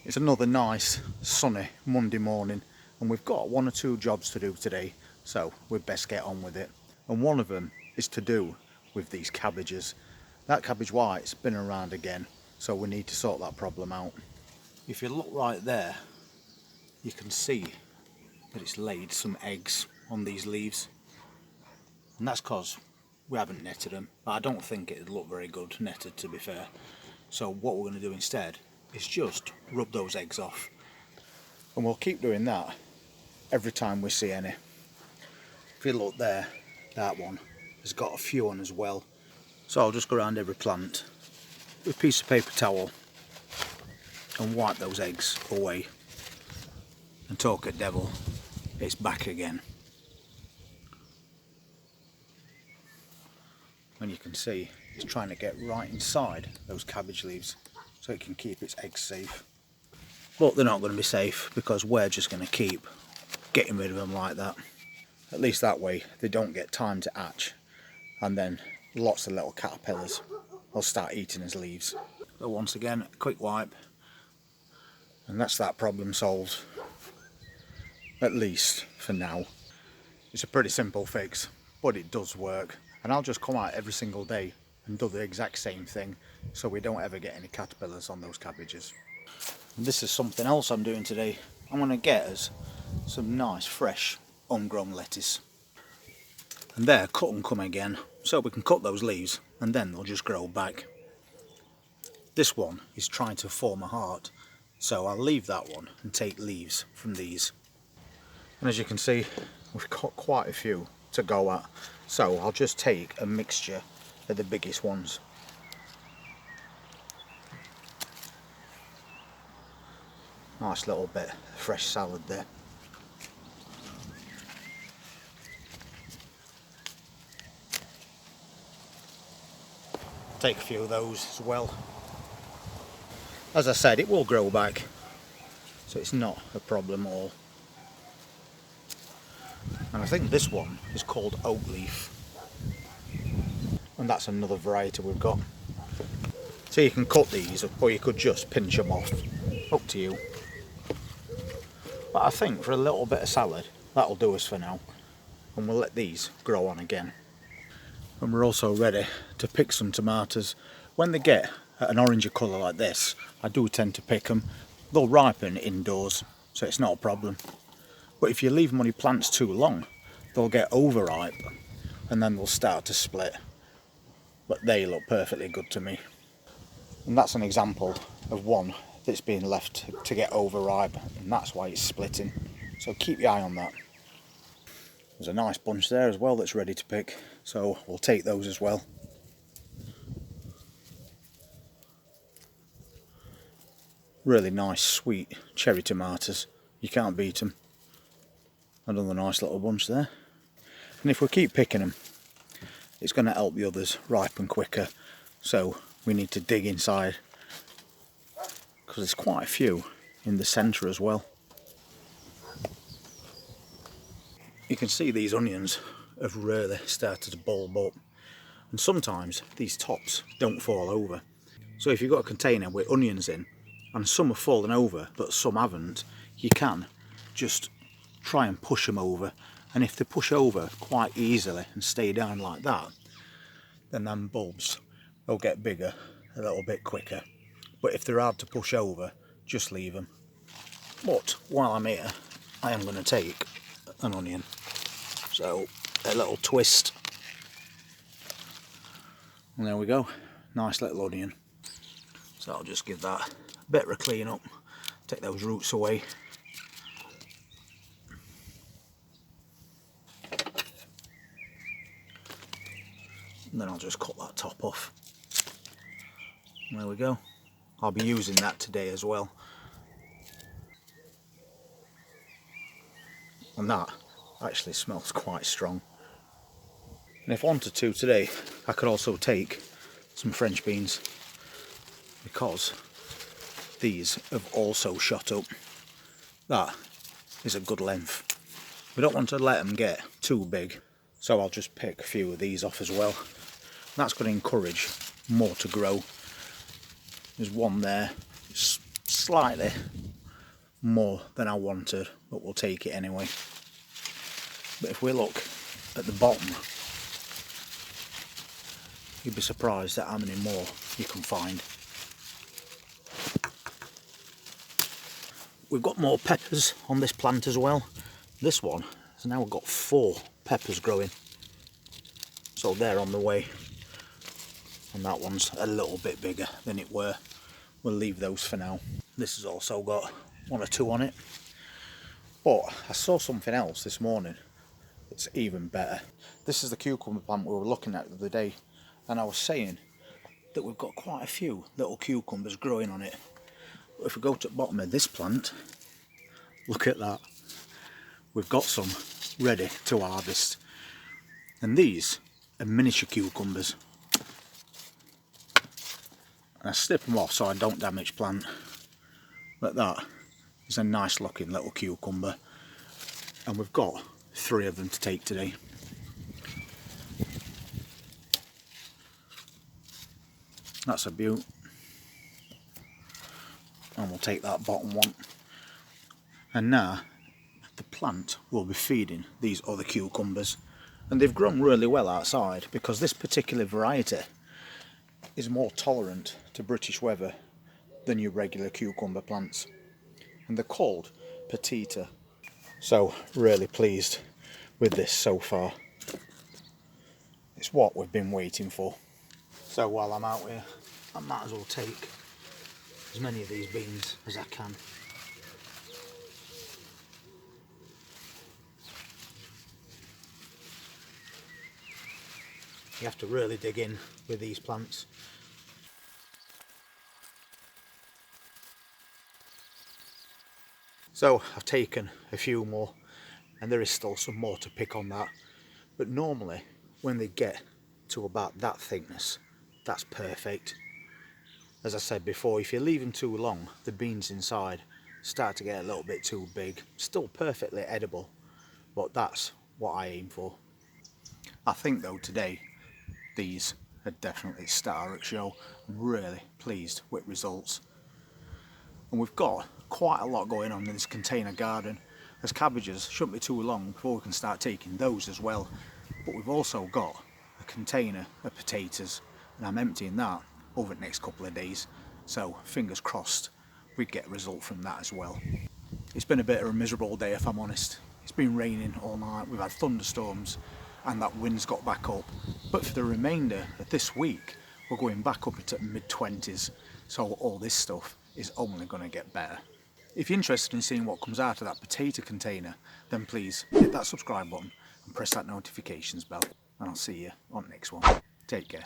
It's another nice sunny Monday morning and we've got 1 or 2 jobs to do today, so we'd best get on with it. And one of them is to do with these cabbages. That cabbage white's been around again, so we need to sort that problem out. If you look right there, you can see that it's laid some eggs on these leaves, and that's because we haven't netted them. I don't think it'd look very good netted, to be fair. So what we're going to do instead is just rub those eggs off, and we'll keep doing that every time we see any. If you look there, that one has got a few on as well. So I'll just go around every plant with a piece of paper towel and wipe those eggs away. And talk at devil, it's back again. And you can see it's trying to get right inside those cabbage leaves so it can keep its eggs safe. But they're not going to be safe because we're just going to keep getting rid of them like that. At least that way they don't get time to hatch, and then lots of little caterpillars will start eating his leaves. So once again, a quick wipe, and that's that problem solved. At least for now. It's a pretty simple fix, but it does work. And I'll just come out every single day and do the exact same thing so we don't ever get any caterpillars on those cabbages. And this is something else I'm doing today. I'm going to get us some nice fresh ungrown lettuce. And there, cut and come again, so we can cut those leaves and then they'll just grow back. This one is trying to form a heart, so I'll leave that one and take leaves from these. And as you can see, we've got quite a few to go at, so I'll just take a mixture of the biggest ones. Nice little bit of fresh salad there. Take a few of those as well. As I said, it will grow back, so it's not a problem at all. And I think this one is called oak leaf, and that's another variety we've got. So you can cut these, or you could just pinch them off, up to you. But I think for a little bit of salad, that'll do us for now, and we'll let these grow on again. And we're also ready to pick some tomatoes. When they get an orangey colour like this, I do tend to pick them. They'll ripen indoors, so it's not a problem. But if you leave them on your plants too long, they'll get overripe and then they'll start to split. But they look perfectly good to me. And that's an example of one that's being left to get overripe, and that's why it's splitting. So keep your eye on that. There's a nice bunch there as well that's ready to pick, so we'll take those as well. Really nice sweet cherry tomatoes, you can't beat them. Another nice little bunch there. And if we keep picking them, it's going to help the others ripen quicker, so we need to dig inside because there's quite a few in the centre as well. You can see these onions have really started to bulb up, and sometimes these tops don't fall over. So if you've got a container with onions in and some have fallen over but some haven't, you can just try and push them over, and if they push over quite easily and stay down like that, then them bulbs will get bigger a little bit quicker. But if they're hard to push over, just leave them. But while I'm here, I am going to take an onion. So a little twist, and there we go, nice little onion. So I'll just give that a bit of a clean up, take those roots away. And then I'll just cut that top off. There we go. I'll be using that today as well. And that actually smells quite strong. And if I wanted to today, I could also take some French beans, because these have also shot up. That is a good length. We don't want to let them get too big, so I'll just pick a few of these off as well. That's going to encourage more to grow. There's one there, slightly more than I wanted, but we'll take it anyway. But if we look at the bottom, you'd be surprised at how many more you can find. We've got more peppers on this plant as well. This one has now got 4 peppers growing, so they're on the way, and that one's a little bit bigger than it were. We'll leave those for now. This has also got 1 or 2 on it, but I saw something else this morning that's even better. This is the cucumber plant we were looking at the other day, and I was saying that we've got quite a few little cucumbers growing on it. But if we go to the bottom of this plant, look at that. We've got some ready to harvest, and these are miniature cucumbers. And I snip them off so I don't damage plant. But that is a nice looking little cucumber, and we've got 3 of them to take today. That's a beaut. And we'll take that bottom one. And now the plant will be feeding these other cucumbers, and they've grown really well outside because this particular variety is more tolerant to British weather than your regular cucumber plants, and they're called Patio. So really pleased with this so far. It's what we've been waiting for. So while I'm out here, I might as well take as many of these beans as I can. You have to really dig in with these plants. So I've taken a few more, and there is still some more to pick on that, but normally when they get to about that thickness, that's perfect. As I said before, if you leave them too long, the beans inside start to get a little bit too big. Still perfectly edible, but that's what I aim for. I think though today these are definitely star at show. I'm really pleased with results. And we've got quite a lot going on in this container garden. As cabbages shouldn't be too long before we can start taking those as well. But we've also got a container of potatoes, and I'm emptying that over the next couple of days. So fingers crossed we get a result from that as well. It's been a bit of a miserable day if I'm honest. It's been raining all night, we've had thunderstorms, and that wind's got back up. But for the remainder of this week, we're going back up into mid-20s. So all this stuff is only going to get better. If you're interested in seeing what comes out of that potato container, then please hit that subscribe button and press that notifications bell, and I'll see you on the next one. Take care.